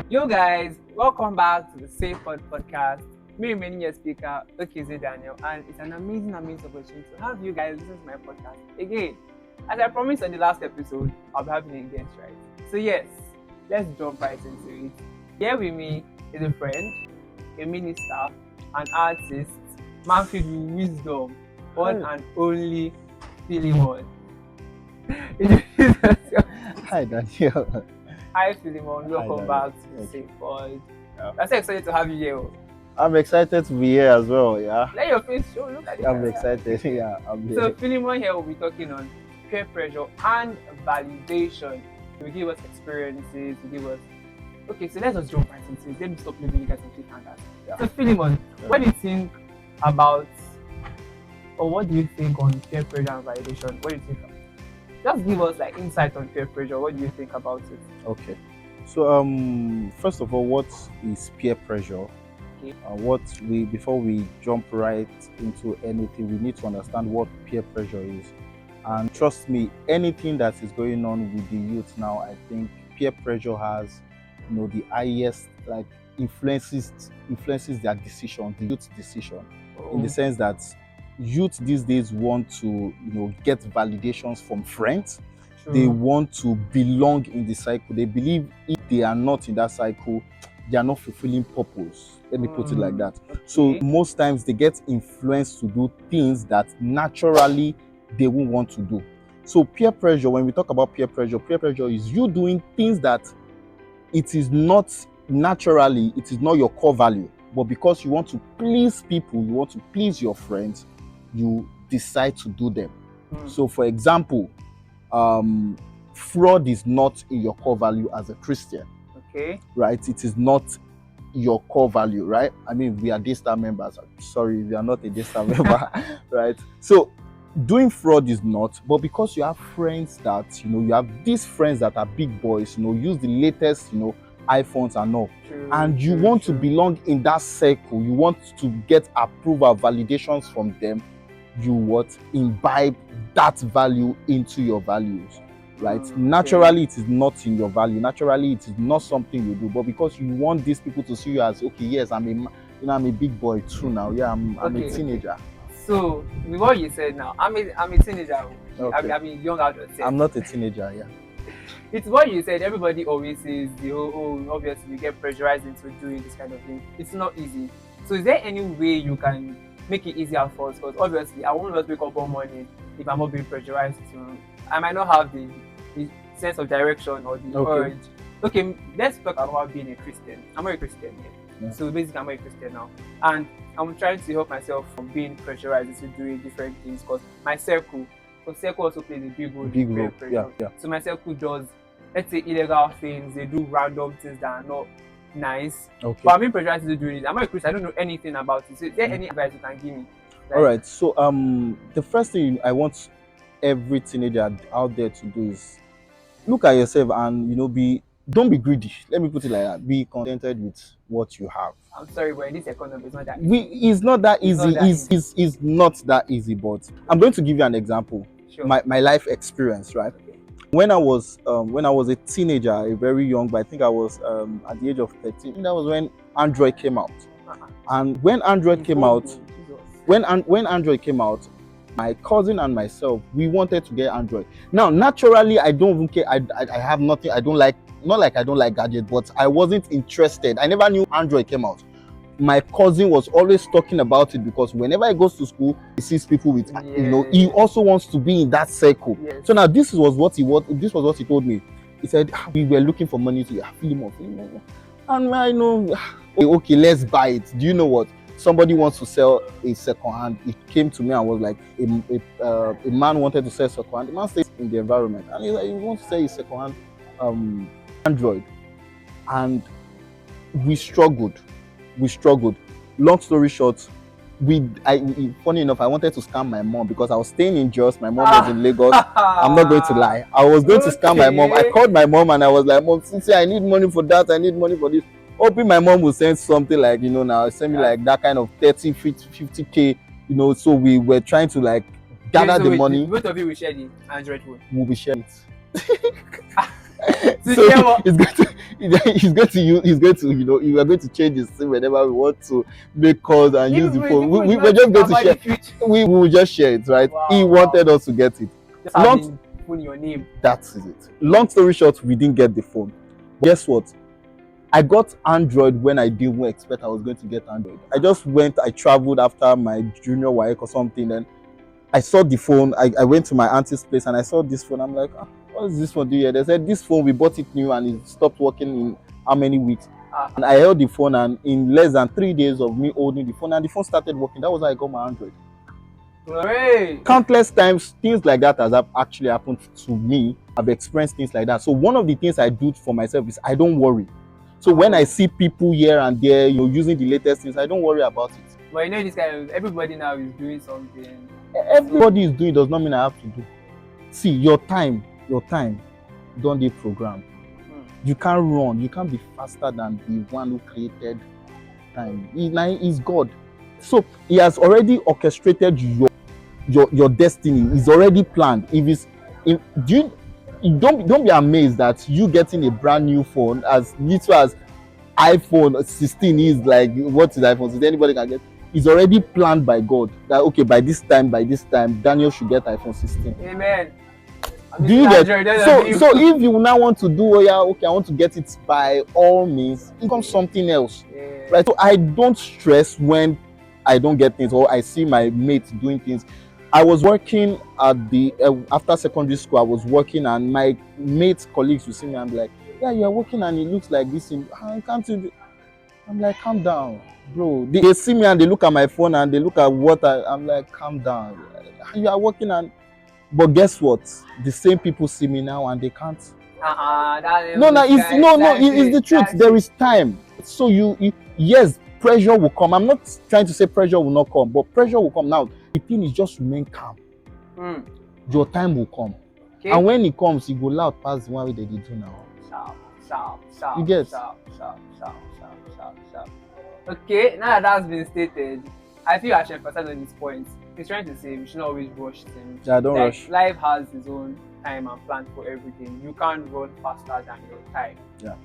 Yo guys, welcome back to the Safe Pod podcast. Me remaining your speaker, Okezie Daniel, and it's an amazing opportunity to have you guys listen to my podcast again. As I promised on the last episode, I'll be having a guest, right? So yes, let's jump right into it. Here with me is a friend, a minister, an artist, man filled with wisdom, one and only Philemon. Hi, Daniel. Hi Philemon, welcome back to the Safe Pod. I'm so excited to have you here. I'm excited to be here as well, yeah. Let your face show, look at it. I'm excited, yeah. So Philemon here will be talking on peer pressure and validation. He will give us experiences, he will give us... Okay, so let's just jump right into it. Let me stop leaving you guys on cliffhangers. Yeah. So Philemon, what do you think about, or what do you think on peer pressure and validation? What do you think? Just give us like insight on peer pressure. What do you think about it? Okay. So first of all, what is peer pressure? Okay. Before we jump right into anything, we need to understand what peer pressure is. And trust me, anything that is going on with the youth now, I think peer pressure has, the highest like influences their decision, the youth's decision, in the sense that youth these days want to get validations from friends. True. They want to belong in the cycle. They believe if they are not in that cycle, they are not fulfilling purpose. Let me put it like that. Okay. So most times they get influenced to do things that naturally they won't want to do. So peer pressure, when we talk about peer pressure is you doing things that it is not naturally, it is not your core value, but because you want to please people, you want to please your friends, you decide to do them. So for example, fraud is not in your core value as a Christian. Okay. Right? It is not your core value, right? I mean, we are Daystar members. Sorry, we are not a Daystar member, right? So doing fraud is not, but because you have friends that, you have these friends that are big boys, use the latest, iPhones and all. And you want to belong in that circle. You want to get approval, validations from them. You imbibe that value into your values, right? Naturally, it is not in your value. Naturally, it is not something you do. But because you want these people to see you as, okay, yes, I'm a big boy too now. Yeah, I'm a teenager. So, with what you said now, I'm a teenager. Okay. I'm a young adult. I'm not a teenager, yeah. It's what you said. Everybody always says obviously you get pressurized into doing this kind of thing. It's not easy. So is there any way you can make it easier for us? Because obviously I won't just wake up one morning if I'm not being pressurized to. I might not have the sense of direction or the urge. Okay, let's talk about being a Christian. I'm not a Christian yet. Yeah. So basically I'm not a Christian now. And I'm trying to help myself from being pressurized into doing different things because my circle also plays a big role. Yeah. So my circle does, let's say, illegal things. They do random things that are not nice. Okay. But I'm being pressurized to do it. I'm not a Christian. I don't know anything about it. So is there any advice you can give me? All right. So the first thing I want every teenager out there to do is look at yourself and don't be greedy. Let me put it like that. Be contented with what you have. I'm sorry, but in this economy, it's not that easy. It's not that easy. It's not that easy. But I'm going to give you an example. Sure. My life experience, right? Okay. When I was a teenager, a very young, but I think I was at the age of 13. That was when Android came out. And when Android came out, when Android came out, my cousin and myself, we wanted to get Android. Now, naturally, I don't even care. I have nothing. I don't like. Not like I don't like gadgets, but I wasn't interested. I never knew Android came out. My cousin was always talking about it because whenever he goes to school, he sees people with, he also wants to be in that circle. Yes. So now this was what he told me. He said, we were looking for money to Philemon. And I know, okay, let's buy it. Do you know what? Somebody wants to sell a second hand. It came to me and was like, a man wanted to sell second hand. The man stays in the environment. And he's like, he wants to sell a second hand Android. And we struggled. Long story short, funny enough, I wanted to scam my mom because I was staying in Jos. My mom was in Lagos. I'm not going to lie. I was going to scam my mom. I called my mom and I was like, Mom, since I need money for that, I need money for this. Hoping my mom would send something like, now send me like that kind of 30, 50K, so we were trying to like gather so the wait, money. both of you will share the Android phone. We'll be sharing it. To So share what? he's going to, you know, we are going to change his SIM whenever we want to make calls and use the phone. We're just going to share. We will just share it, right? Wow, He wanted us to get it. Just having phone your name. That's it. Long story short, we didn't get the phone. Guess what? I got Android when I didn't expect I was going to get Android. I traveled after my junior WAEC or something, and I saw the phone. I went to my auntie's place and I saw this phone. I'm like, what is this phone do here? They said this phone, we bought it new and it stopped working in how many weeks? And I held the phone, and in less than 3 days of me holding the phone, and the phone started working. That was how I got my Android. Hooray. Countless times things like that has actually happened to me. I've experienced things like that. So one of the things I do for myself is I don't worry. So when I see people here and there, you know, using the latest things, I don't worry about it. But you know, this kind of everybody now is doing something. Everybody is doing, does not mean I have to do. See, your time, don't be programmed. You can't run. You can't be faster than the one who created time. He's God. So he has already orchestrated your destiny. He's already planned. Don't be amazed that you getting a brand new phone as little as iPhone 16 is. Like, what is iPhone 16? Anybody can get. It's already planned by God that okay, by this time Daniel should get iPhone 16. Amen. Do you get? So if you now want to do, I want to get it, by all means, it becomes something else. Right? So I don't stress when I don't get things or I see my mates doing things. I was working at the after secondary school. I was working, and my mates, colleagues will see me and be like, "Yeah, you're working, and it looks like this. Can't you do?" I'm like, "Calm down, bro." They see me and they look at my phone and they look at what I'm like, "Calm down. You are working." And but guess what? The same people see me now and they can't. It's the truth. There is time. So yes, pressure will come. I'm not trying to say pressure will not come, but pressure will come. Now the thing is just remain calm. Your time will come. Okay. And when it comes, it will loud past the one way they did do now. Sharp. You get? Sharp. Okay, now that that's been stated, I feel I should emphasize on this point. He's trying to say we should not always rush things. Yeah, don't rush. Life has its own time and plan for everything. You can't run faster than your time. Yeah.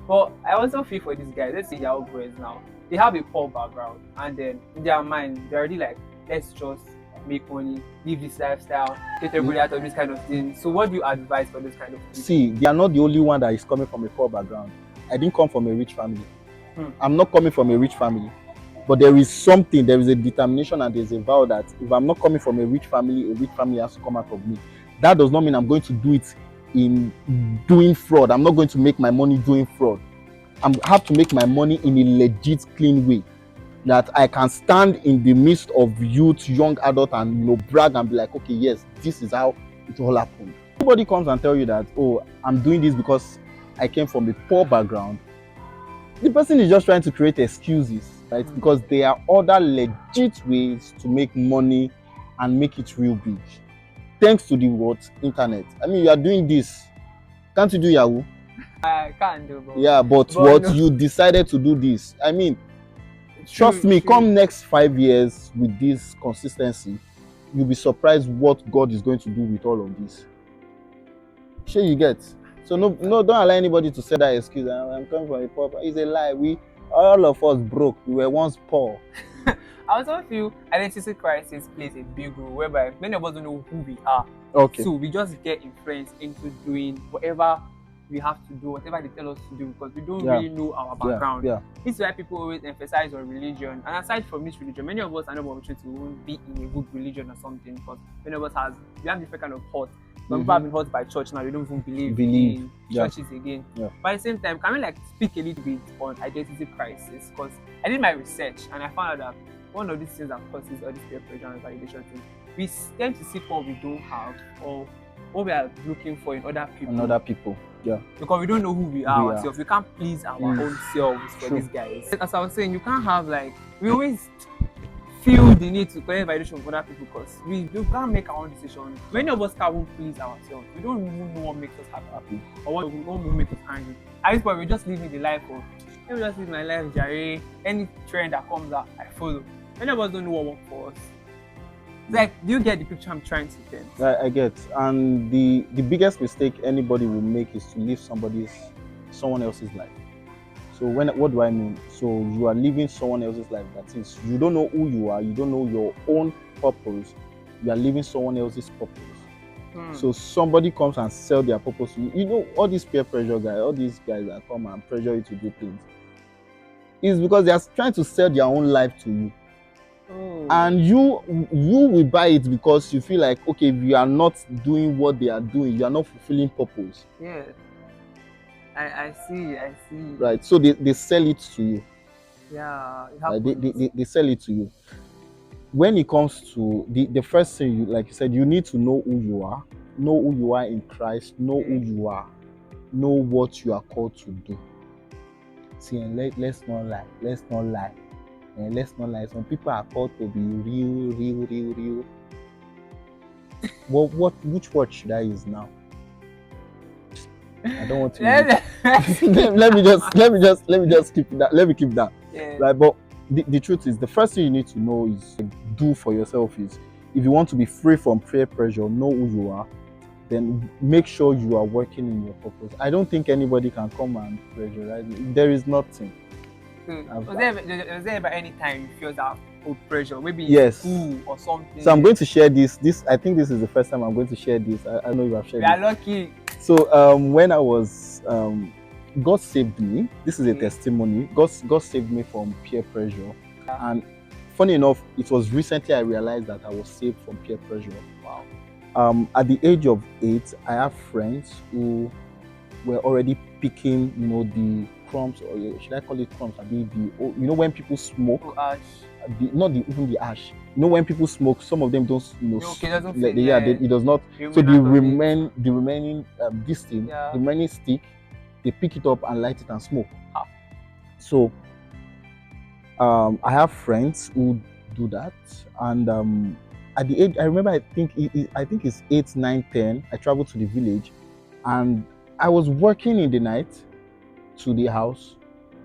But I also feel for these guys, let's say Yahoo boys now, they have a poor background, and then in their mind, they're already like, let's just make money, live this lifestyle, get everybody out of this kind of thing. So what do you advise for this kind of thing? See, they are not the only one that is coming from a poor background. I didn't come from a rich family. I'm not coming from a rich family. But there is a determination and there's a vow that if I'm not coming from a rich family has to come out of me. That does not mean I'm going to do it in doing fraud. I'm not going to make my money doing fraud. I have to make my money in a legit, clean way. That I can stand in the midst of youth, young adult, and brag and be like, okay, yes, this is how it all happened. Nobody comes and tell you that, oh, I'm doing this because I came from a poor background. The person is just trying to create excuses, right? Because there are other legit ways to make money and make it real big. Thanks to the internet. I mean, you are doing this. Can't you do Yahoo? I can't do both. Yeah, but you decided to do this. I mean, trust me, come next 5 years with this consistency, you'll be surprised what God is going to do with all of this. Sure, you get. So no, don't allow anybody to say that excuse. I'm coming from a poor. It's a lie. All of us broke. We were once poor. I also feel identity crisis plays a big role, whereby many of us don't know who we are. Okay. So we just get influenced into doing whatever we have to do, whatever they tell us to do, because we don't really know our background. This is why people always emphasize on religion. And aside from this religion, many of us are not opportunity to be in a good religion or something, because many of us we have different kind of thoughts. Some people have been hurt by church now, they don't even believe in churches again. But at the same time, can we speak a little bit on identity crisis? Because I did my research and I found out that one of these things that causes all this peer pressure and validation thing, we tend to seek what we don't have or what we are looking for in other people. Because we don't know who we are ourselves. We can't please our own selves for these guys. As I was saying, you can't have we always feel the need to collect validation from other people because we can't make our own decisions. Many of us can't please ourselves. We don't even know what makes us happy or what will make us angry. At this point, we're just living the life of, let me just live my life, Jerry. Any trend that comes out, I follow. Many of us don't know what works for us. Like, do you get the picture I'm trying to paint? I get. And the biggest mistake anybody will make is to live someone else's life. So what do I mean? So you are living someone else's life. That is, you don't know who you are. You don't know your own purpose. You are living someone else's purpose. So somebody comes and sell their purpose to you. You know, all these peer pressure guys, all these guys that come and pressure you to do things, is because they are trying to sell their own life to you. And you will buy it because you feel like, okay, if you are not doing what they are doing, you are not fulfilling purpose. Yeah. I see. Right. So they sell it to you. Yeah. They sell it to you. When it comes to the first thing, you, like you said, you need to know who you are in Christ, know who you are, know what you are called to do. See, and let's not lie. And let's not lie. Some people are called to be real. Which word should I use now? I don't want to. let me just keep that. Let me keep that. Yeah. Right, but the truth is, the first thing you need to know is do for yourself is, if you want to be free from peer pressure, know who you are, then make sure you are working in your purpose. I don't think anybody can come and pressurize you. There is nothing. Was there ever any time you feel that pressure? Maybe school or something? So I'm going to share this. I think this is the first time I'm going to share this. I know you have shared it. We are lucky. So when I was God saved me. This is a testimony. God saved me from peer pressure. And funny enough, it was recently I realized that I was saved from peer pressure. Wow. At the age of 8, I have friends who were already picking, the crumbs, or should I call it crumbs? When people smoke, ash. Even the ash. When people smoke, some of them don't, it does not. So the remaining this thing, the remaining stick, they pick it up and light it and smoke. So I have friends who do that, and at the age, I remember, I think it's 8, 9, 10. I traveled to the village, and I was working in the night to the house.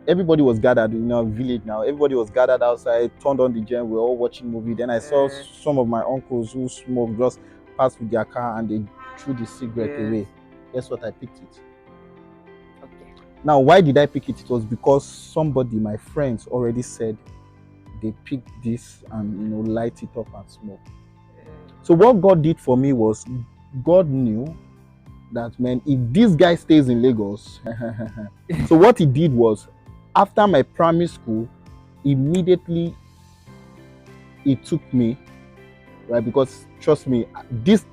Everybody was gathered in our village now. Everybody was gathered outside, turned on the gen, we were all watching movie. Then I saw some of my uncles who smoked just passed with their car and they threw the cigarette away. Guess what? I picked it. Okay. Now, why did I pick it? It was because somebody, my friends, already said they picked this and light it up and smoke. So what God did for me was, God knew that, man, if this guy stays in Lagos, so what he did was, after my primary school, immediately he took me, right? Because trust me, this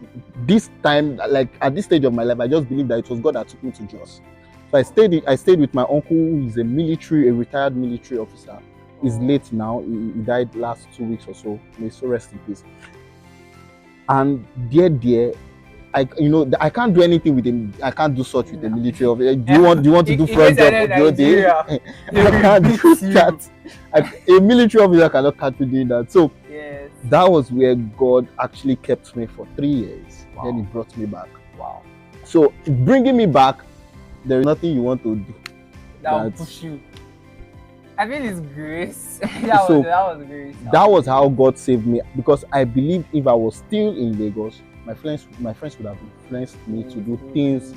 time, like at this stage of my life, I just believe that it was God that took me to Jos. So I stayed with my uncle, who is a retired military officer. He's late now. He died last 2 weeks or so. May so rest in peace. And dear, I can't do anything with him. I can't do such with the military officer. Do you want to do front job of your day? I can't do that. A military officer cannot catch me doing that. So that was where God actually kept me for 3 years. Wow. Then He brought me back. Wow. So bringing me back, there is nothing you want to do that will push you. I feel it's grace. that was grace. That was how God saved me, because I believe if I was still in Lagos, my friends would have influenced me to do things.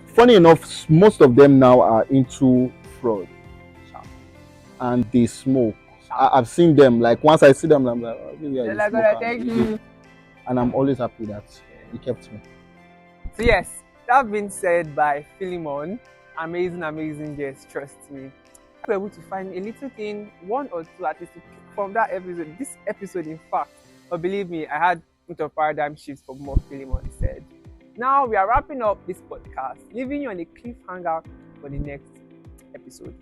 Funny enough, most of them now are into fraud, and they smoke. I've seen them. Like once I see them, I'm like, oh, maybe they're like, God, thank you. And I'm always happy that He kept me. So yes, that being said by Philemon, amazing guest. Trust me, we're able to find a little thing, one or two at least, from that episode. This episode, in fact, but believe me, I had a paradigm shift from what Philemon said. Now we are wrapping up this podcast, leaving you on a cliffhanger for the next episode.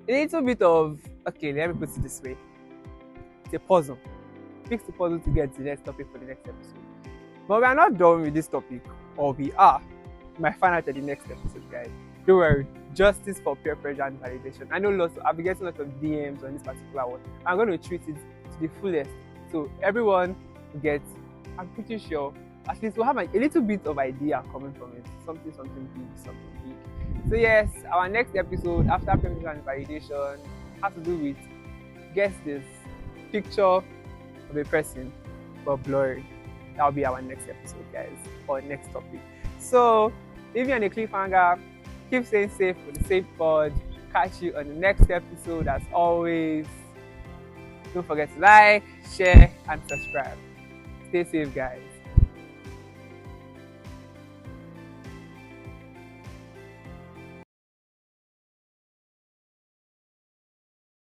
A little bit of, okay, let me put it this way. It's a puzzle. Fix the puzzle to get to the next topic for the next episode. But we are not done with this topic, or we are. We might find out at the next episode, guys. Don't worry. Justice for peer pressure and validation. I know I'll be getting lots of DMs on this particular one. I'm going to treat it to the fullest. So everyone get, I'm pretty sure, at least we'll have a little bit of idea coming from it. Something big. So yes, our next episode after peer pressure and validation has to do with, guess this, picture of a person but blurry. That'll be our next episode, guys, or next topic. So, leave you on a cliffhanger. Keep staying safe with the safe pod. Catch you on the next episode. As always, don't forget to like, share, and subscribe. Stay safe, guys.